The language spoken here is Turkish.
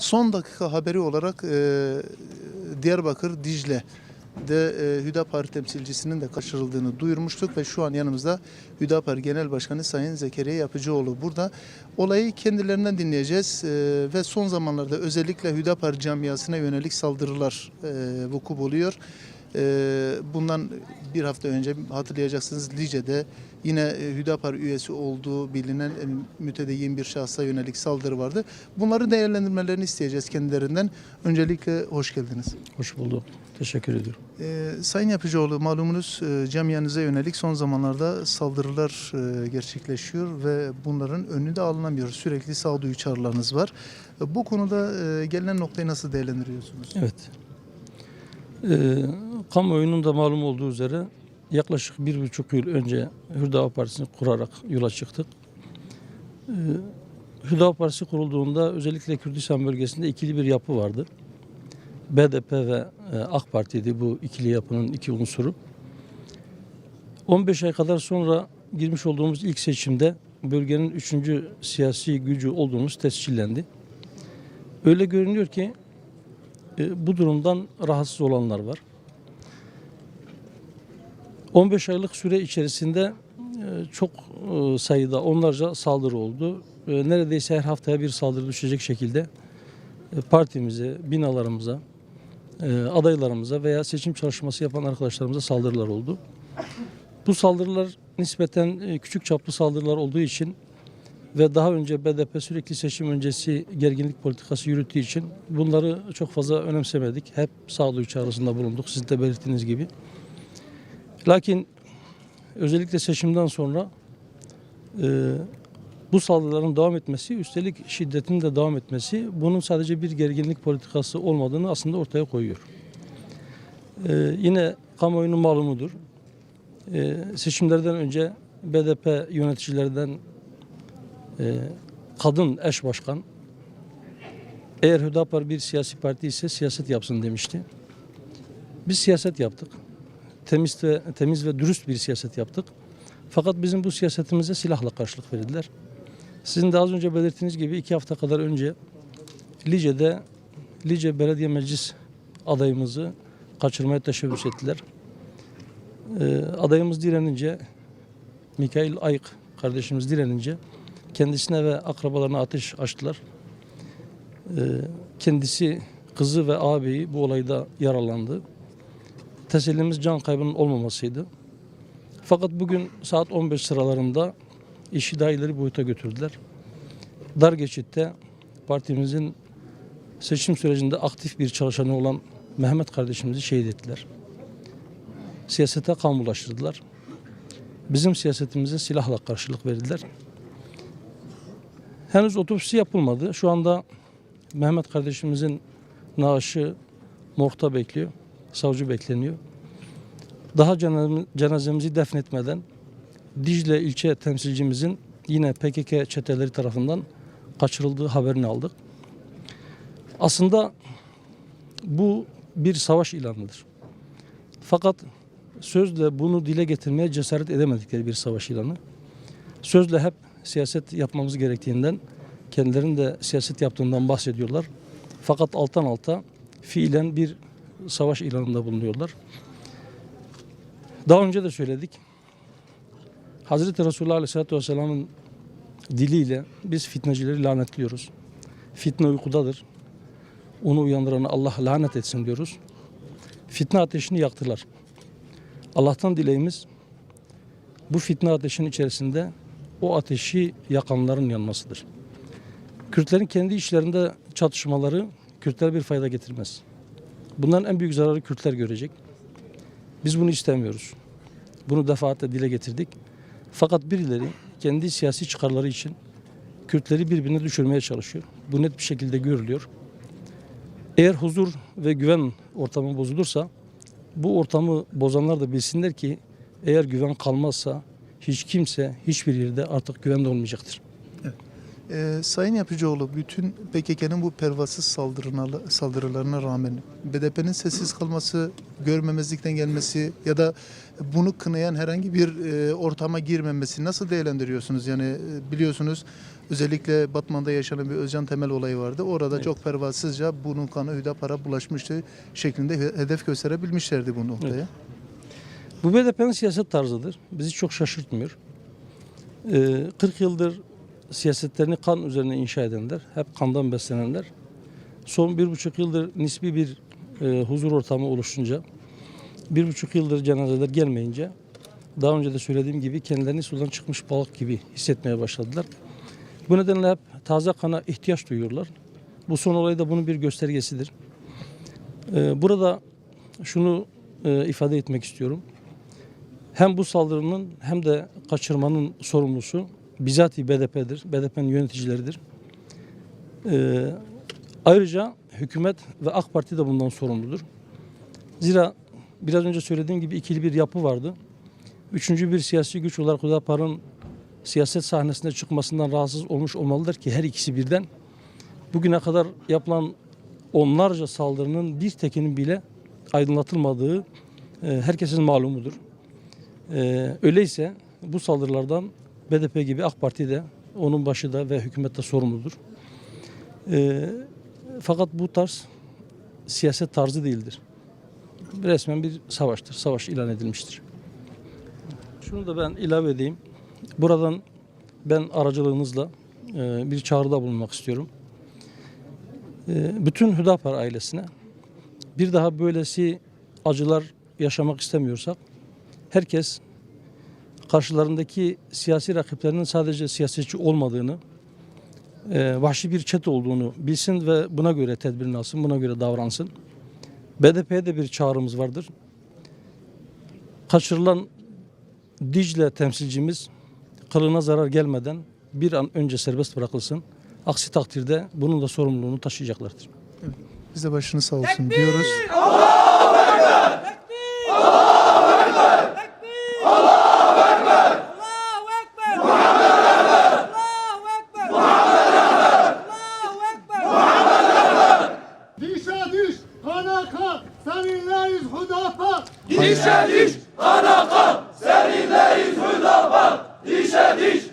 Son dakika haberi olarak Diyarbakır Dicle'de Hüdapar temsilcisinin de kaçırıldığını duyurmuştuk ve şu an yanımızda Hüdapar Genel Başkanı Sayın Zekeriya Yapıcıoğlu burada. Olayı kendilerinden dinleyeceğiz ve son zamanlarda özellikle Hüdapar camiasına yönelik saldırılar vuku buluyor. Bundan bir hafta önce hatırlayacaksınız Lice'de yine Hüdapar üyesi olduğu bilinen mütedeyyin bir şahsa yönelik saldırı vardı. Bunları değerlendirmelerini isteyeceğiz kendilerinden. Öncelikle hoş geldiniz. Hoş bulduk. Teşekkür ediyorum. Sayın Yapıcıoğlu, malumunuz camianıza yönelik son zamanlarda saldırılar gerçekleşiyor ve bunların önü de alınamıyor. Sürekli sağduyu çağrılarınız var. Bu konuda gelinen noktayı nasıl değerlendiriyorsunuz? Evet. Kamuoyunun da malum olduğu üzere yaklaşık 1,5 yıl önce Hüdapar Partisi'ni kurarak yola çıktık. Hüdapar Partisi kurulduğunda özellikle Kürdistan bölgesinde ikili bir yapı vardı. BDP ve AK Parti'ydi bu ikili yapının iki unsuru. 15 ay kadar sonra girmiş olduğumuz ilk seçimde bölgenin 3. siyasi gücü olduğumuz tescillendi. Öyle görünüyor ki bu durumdan rahatsız olanlar var. 15 aylık süre içerisinde çok sayıda onlarca saldırı oldu. Neredeyse her haftaya bir saldırı düşecek şekilde partimize, binalarımıza, adaylarımıza veya seçim çalışması yapan arkadaşlarımıza saldırılar oldu. Bu saldırılar nispeten küçük çaplı saldırılar olduğu için ve daha önce BDP sürekli seçim öncesi gerginlik politikası yürüttüğü için bunları çok fazla önemsemedik. Hep sağduyu çağrısında bulunduk, sizin de belirttiğiniz gibi. Lakin özellikle seçimden sonra bu saldırıların devam etmesi, üstelik şiddetin de devam etmesi bunun sadece bir gerginlik politikası olmadığını aslında ortaya koyuyor. Yine kamuoyunun malumudur. Seçimlerden önce BDP yöneticilerden kadın eş başkan eğer Hüdapar bir siyasi parti ise siyaset yapsın demişti. Biz siyaset yaptık. Temiz ve dürüst bir siyaset yaptık. Fakat bizim bu siyasetimize silahla karşılık verdiler. Sizin de az önce belirttiğiniz gibi 2 hafta kadar önce Lice Belediye Meclis adayımızı kaçırmaya teşebbüs ettiler. Adayımız direnince, Mikail Ayık kardeşimiz direnince kendisine ve akrabalarına ateş açtılar. Kendisi, kızı ve ağabeyi bu olayda yaralandı. Tesellimiz can kaybının olmamasıydı. Fakat bugün saat 15 sıralarında işi daha ileri boyuta götürdüler. Dar geçitte partimizin seçim sürecinde aktif bir çalışanı olan Mehmet kardeşimizi şehit ettiler. Siyasete kamulaştırdılar. Bizim siyasetimize silahla karşılık verdiler. Henüz otopsi yapılmadı. Şu anda Mehmet kardeşimizin naaşı morgda bekliyor. Savcı bekleniyor. Daha cenazemizi defnetmeden Dicle ilçe temsilcimizin yine PKK çeteleri tarafından kaçırıldığı haberini aldık. Aslında bu bir savaş ilanıdır. Fakat sözle bunu dile getirmeye cesaret edemedikleri bir savaş ilanı. Sözle hep siyaset yapmamız gerektiğinden, kendilerinin de siyaset yaptığından bahsediyorlar. Fakat alttan alta fiilen bir savaş ilanında bulunuyorlar. Daha önce de söyledik. Hazreti Resulullah Aleyhisselatü Vesselam'ın diliyle biz fitnecileri lanetliyoruz. Fitne uykudadır. Onu uyandıranı Allah lanet etsin diyoruz. Fitne ateşini yaktılar. Allah'tan dileğimiz bu fitne ateşinin içerisinde o ateşi yakanların yanmasıdır. Kürtlerin kendi içlerinde çatışmaları Kürtlere bir fayda getirmez. Bunların en büyük zararı Kürtler görecek. Biz bunu istemiyoruz. Bunu defaatle dile getirdik. Fakat birileri kendi siyasi çıkarları için Kürtleri birbirine düşürmeye çalışıyor. Bu net bir şekilde görülüyor. Eğer huzur ve güven ortamı bozulursa bu ortamı bozanlar da bilsinler ki eğer güven kalmazsa hiç kimse hiçbir yerde artık güvende olmayacaktır. Evet. Sayın Yapıcıoğlu, bütün PKK'nın bu pervasız saldırılarına rağmen BDP'nin sessiz kalması, görmemezlikten gelmesi ya da bunu kınayan herhangi bir ortama girmemesi nasıl değerlendiriyorsunuz? Yani biliyorsunuz özellikle Batman'da yaşanan bir Özcan Temel olayı vardı. Orada Evet. çok pervasızca bunun kanı Hüdapar'a bulaşmıştı şeklinde hedef gösterebilmişlerdi bu noktaya. Evet. Bu BDP'nin siyaset tarzıdır. Bizi çok şaşırtmıyor. 40 yıldır siyasetlerini kan üzerine inşa edenler, hep kandan beslenenler, son 1,5 yıldır nispi bir huzur ortamı oluşunca, 1,5 yıldır cenazeler gelmeyince, daha önce de söylediğim gibi kendilerini sudan çıkmış balık gibi hissetmeye başladılar. Bu nedenle hep taze kana ihtiyaç duyuyorlar. Bu son olay da bunun bir göstergesidir. Burada şunu ifade etmek istiyorum. Hem bu saldırının hem de kaçırmanın sorumlusu bizatihi BDP'dir. BDP'nin yöneticileridir. Ayrıca hükümet ve AK Parti de bundan sorumludur. Zira biraz önce söylediğim gibi ikili bir yapı vardı. Üçüncü bir siyasi güç olarak Hüdapar'ın siyaset sahnesine çıkmasından rahatsız olmuş olmalıdır ki her ikisi birden. Bugüne kadar yapılan onlarca saldırının bir tekinin bile aydınlatılmadığı herkesin malumudur. Öyleyse bu saldırılardan BDP gibi AK Parti de, onun başı da ve hükümet de sorumludur. Fakat bu tarz siyaset tarzı değildir. Resmen bir savaştır. Savaş ilan edilmiştir. Şunu da ben ilave edeyim. Buradan ben aracılığınızla bir çağrıda bulunmak istiyorum. Bütün Hüdapar ailesine bir daha böylesi acılar yaşamak istemiyorsak herkes karşılarındaki siyasi rakiplerinin sadece siyasetçi olmadığını, vahşi bir çete olduğunu bilsin ve buna göre tedbirini alsın, buna göre davransın. BDP'ye de bir çağrımız vardır. Kaçırılan Dicle temsilcimiz kılına zarar gelmeden bir an önce serbest bırakılsın. Aksi takdirde bunun da sorumluluğunu taşıyacaklardır. Biz de başınız sağ olsun diyoruz. Dişe diş, kana kan, seninleyiz Hüdapar. Dişe diş, kana kan, seninleyiz Hüdapar. Dişe diş,